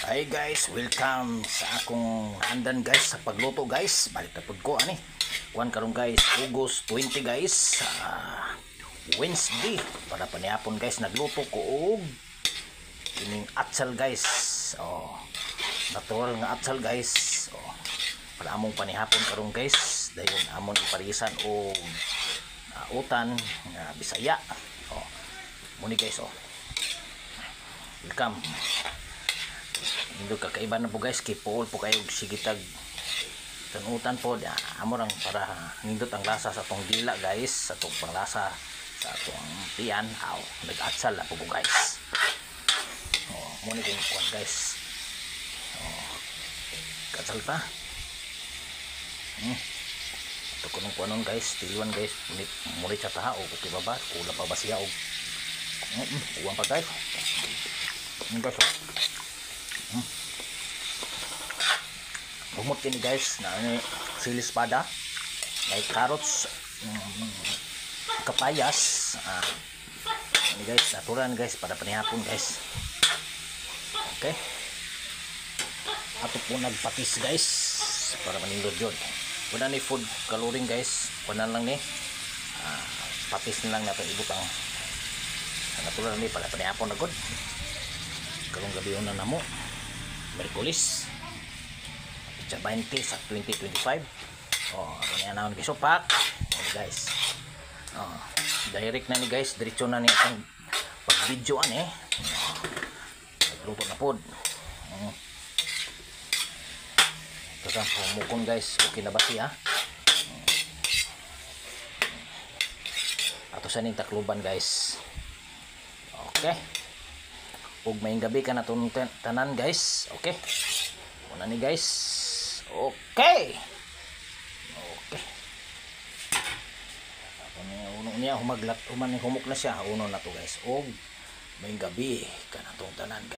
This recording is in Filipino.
Hi guys, welcome sa akong handan guys sa pagluto guys. Balik na pud ko ani. Kuan karon guys, August 20 guys. Wednesday para panihapon guys nagluto ko og ining atsal guys. Oh, natural nga atsal guys. Oh, para among panihapon karon guys. Dayon amon iparisan og utan nga Bisaya. Oh, muni guys oh. Welcome. Hindi kakaiba na po guys, kipuol po kayo sigitag tanutan po amo lang para nindot ang lasa sa tong dila guys, sa tong panglasa sa tong tiyan. Nag-atsal na po guys. Muna kong kuwan guys. Katsal pa. Ito ko nung kuwanon guys, tiluan guys, mulit sa taha o kukibaba, kula pa ba siya o uwan pa guys. Guys bumot kini guys na sili espada, may carrots, kapayas, ini guys natural guys para panihapon guys. Okay, ato po nagpatis guys para manindot yun. Wala ni food coloring guys, wala lang ni patis na lang natin ibutang natural ni para panihapon na good. Karong gabi yun na namo Merkulis sa 20 sa 2025. Ano yan na guys, pak guys. Direct na ni guys, diretso na ni atong pag videoan nagluto na pod. Ito pumukon guys, okay na ba siya? Ato sa ning takluban guys. Okay, ug may gabi ka na itong tanan guys. Okay, muna ni guys. Okay, uno niya humaglat, humuk na siya. Uno na to guys, ug may gabi ka na itong tanan guys.